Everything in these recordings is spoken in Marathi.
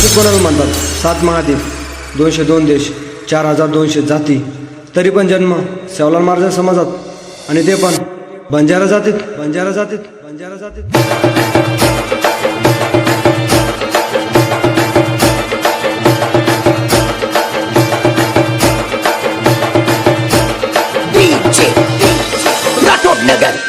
असं कोणाला म्हणतात 7 महाद्वीप, 202 देश, 4200 जाती, तरी पण जन्म सेवालाल महाराज समाजात आणि ते पण बंजारा जातीत. DJ राठोड नगर.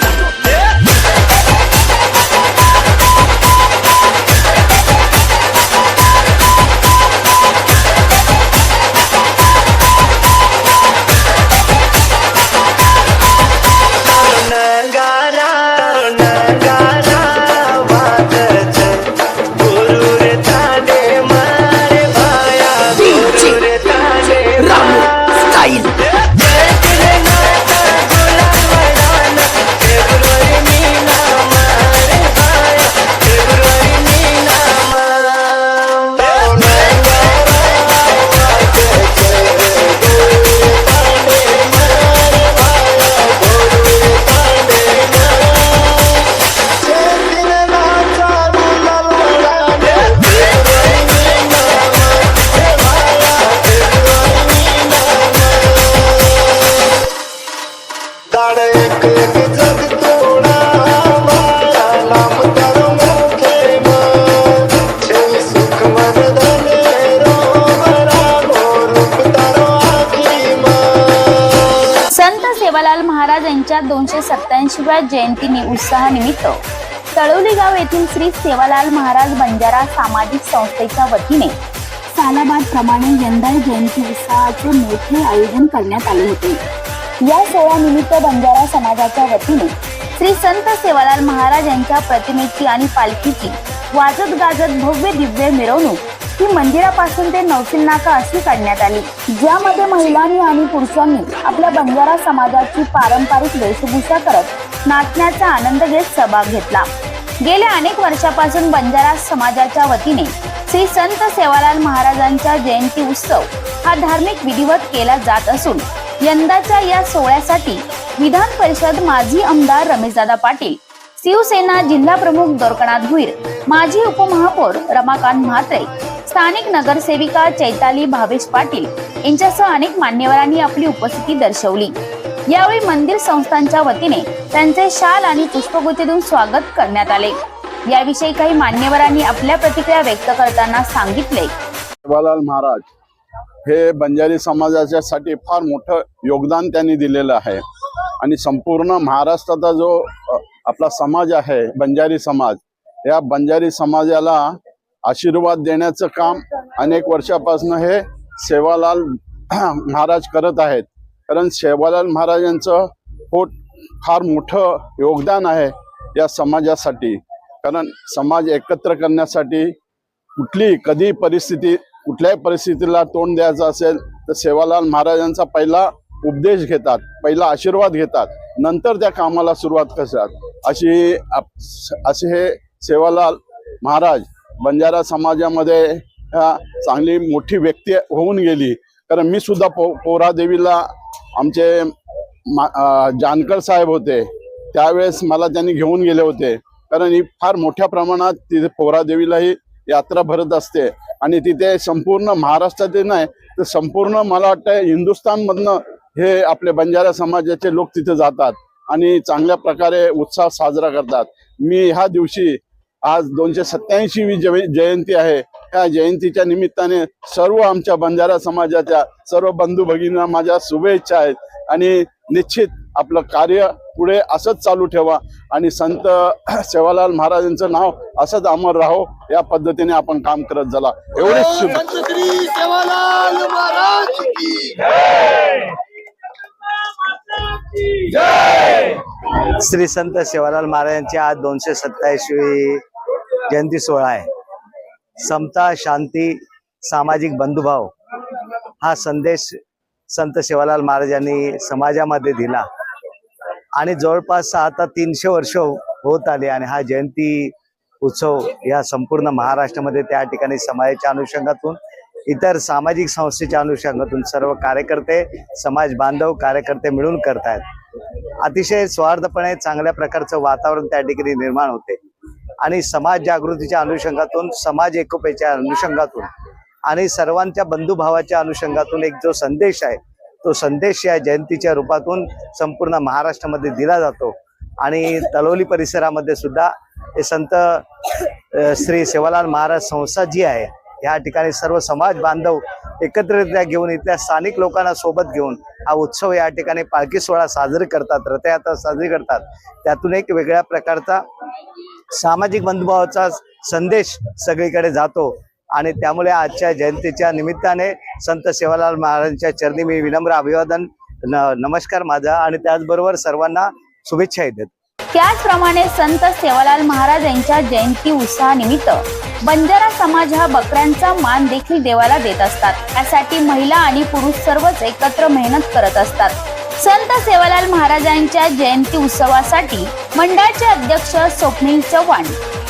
सेवालाल महाराज यांच्या 287व्या जयंती उत्साहानिमित्त तळोली गाव येथील श्री सेवालाल महाराज बंजारा सामाजिक संस्थेच्या वतीने सालाबाद प्रमाणे यंदा जयंती उत्सवाचे मोठे आयोजन करण्यात आले होते. या सोहळ्यानिमित्त बंजारा समाजाच्या वतीने श्री संत सेवालाल महाराज यांच्या प्रतिमेची आणि पालखीची वाजत गाजत भव्य दिव्य मिरवणूक ही मंदिरापासून ते नौसिल नाका अशी काढण्यात आली, ज्यामध्ये महिलांनी आणि पुरुषांनी आपल्या बंजारा समाजाची पारंपरिक वेशभूषा करत नाचण्याचा आनंद घेत सहभाग घेतला. गेल्या अनेक वर्षापासून बंजारा समाजाच्या वतीने श्री संत सेवालाल महाराजांचा जयंती उत्सव हा धार्मिक विधिवत केला जात असून यंदाच्या या सोहळ्यासाठी विधान परिषद माजी आमदार रमेशदादा पाटील, शिवसेना जिल्हा प्रमुख द्वारकानाथ भुईर, माजी उपमहापौर रमाकांत म्हात्रे, स्थानिक नगरसेविका चैताली भावेश पाटील यांच्यासह अनेक मान्यवरांनी आपली उपस्थिती दर्शवली. यावेळी मंदिर संस्थांच्या वतीने त्यांचे शाल आणि पुष्पगुच्छ देऊन स्वागत करण्यात आले. याविषयी काही मान्यवरांनी आपल्या प्रतिक्रिया व्यक्त करताना सांगितले. सेवालाल महाराज हे बंजारी समाजाच्यासाठी फार मोठं योगदान त्यांनी दिलेलं आहे आणि संपूर्ण महाराष्ट्राचा जो आपला समाज आहे बंजारी समाज, या बंजारी समाजाला आशीर्वाद देण्याचं काम अनेक वर्षापासून हे सेवालाल महाराज करत आहेत. कारण सेवालाल महाराजांचं फार मोठं योगदान आहे या समाजासाठी. कारण समाज एकत्र करण्यासाठी कधी कुठल्याही परिस्थितीला तोंड द्यायचं असेल तर सेवालाल महाराजांचा पहिला उपदेश घेतात, पहिला आशीर्वाद घेतात, नंतर त्या कामाला सुरुवात करतात. असे हे सेवालाल महाराज बंजारा समाजामध्ये चांगली मोठी व्यक्ती होऊन गेली. कारण मी सुद्धा पोहरादेवीला आमचे जानकर साहेब होते, त्यावेळेस मला त्यांनी घेऊन गेले होते. कारण ही फार मोठ्या प्रमाणात तिथे पोहरादेवीलाही यात्रा भरत असते आणि तिथे संपूर्ण महाराष्ट्रातील नाही तर संपूर्ण मला वाटतं हिंदुस्थानमधनं हे आपले बंजारा समाजाचे लोक तिथे जातात आणि चांगल्या प्रकारे उत्साह साजरा करतात. मी ह्या दिवशी आज 287वी जयंती आहे. या जयंतीच्या निमित्ताने सर्व आमच्या बंजारा समाजाच्या सर्व बंधू भगिनींना माझ्या शुभेच्छा आहेत आणि निश्चित आपलं कार्य पुढे असंच चालू ठेवा आणि संत सेवालाल महाराजांचं नाव असंच अमर राहो या पद्धतीने आपण काम करत झाला. एवढेच शुभ. श्री संत सेवालाल महाराजांची आज 227वी जयंती सोहळा आहे. समता, शांती, सामाजिक बंधुभाव हा संदेश संत सेवालाल महाराजांनी समाजामध्ये दिला आणि जवळपास आता 300 वर्ष होत आले आणि हा जयंती उत्सव या संपूर्ण महाराष्ट्रामध्ये त्या ठिकाणी समाजाच्या अनुषंगातून, इतर सामाजिक संस्थेच्या अनुषंगातून सर्व कार्यकर्ते, समाज बांधव कार्यकर्ते मिळून करतायत. अतिशय स्वार्थपणे चांगल्या प्रकारचं वातावरण त्या ठिकाणी निर्माण होते आणि समाज जागृतीच्या अनुषंगातून, समाज एकोप्याच्या अनुषंगातून आणि सर्वांच्या बंधुभावाच्या अनुषंगातून एक जो संदेश आहे, तो संदेश या जयंतीच्या रूपातून संपूर्ण महाराष्ट्रामध्ये दिला जातो. आणि तळोली परिसरामध्ये सुद्धा हे संत श्री सेवालाल महाराज संस्था जी आहे, या ठिकाणी सर्व समाज बांधव एकत्रितरित्या घेऊन, इथल्या स्थानिक लोकांना सोबत घेऊन हा उत्सव या ठिकाणी पालखी सोहळा साजरी करतात, रथयात्रा साजरी करतात. त्यातून एक वेगळ्या प्रकारचा सामाजिक बंधुभावाचा संदेश सगळीकडे जातो. आणि त्यामुळे आजच्या जयंतीच्या निमित्ताने संत सेवालाल महाराजांच्या चरणी मी विनम्र अभिवादन, नमस्कार माझा, आणि त्याचबरोबर सर्वांना शुभेच्छा देतो. त्याचप्रमाणे संत सेवालाल महाराज यांच्या जयंती उत्सवानिमित्त बंजारा समाज हा बकऱ्यांचा मान देखील देवाला देत असतात. यासाठी महिला आणि पुरुष सर्वच एकत्र मेहनत करत असतात. संत सेवालाल महाराजांच्या जयंती उत्सवासाठी मंडळाचे अध्यक्ष स्वप्नील चव्हाण,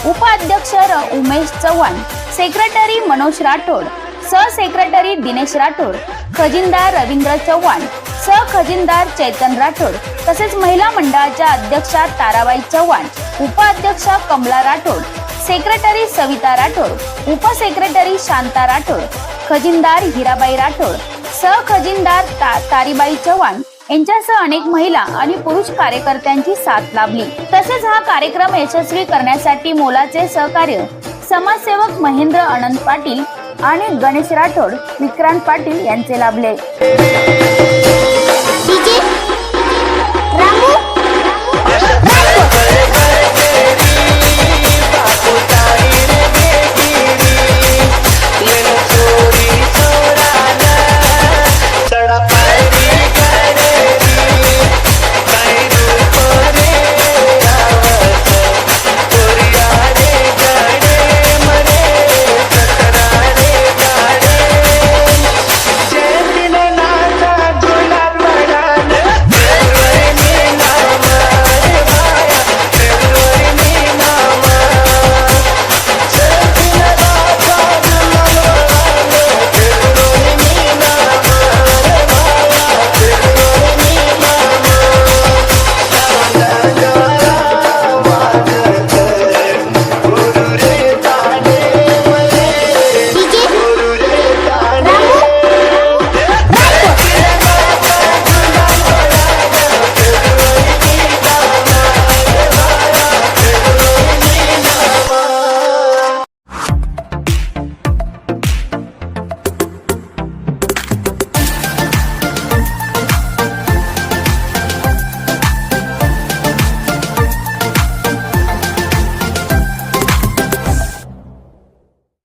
उपाध्यक्ष उमेश चव्हाण, सेक्रेटरी मनोज राठोड, सहसेक्रेटरी दिनेश राठोड, खजिनदार रवींद्र चव्हाण, सहखजिनदार चैतन राठोड, तसेच महिला मंडळाच्या अध्यक्षा ताराबाई चव्हाण, उपाध्यक्ष कमला राठोड, सेक्रेटरी सविता राठोड, उपसेक्रेटरी शांता राठोड, खजिनदार हिराबाई राठोड, सहखजिनदार तारीबाई चव्हाण यांच्यासह अनेक महिला आणि पुरुष कार्यकर्त्यांची साथ लाभली. तसेच हा कार्यक्रम यशस्वी करण्यासाठी मोलाचे सहकार्य समाजसेवक महेंद्र अनंत पाटील आणि गणेश राठोड, विक्रांत पाटील यांचे लाभले.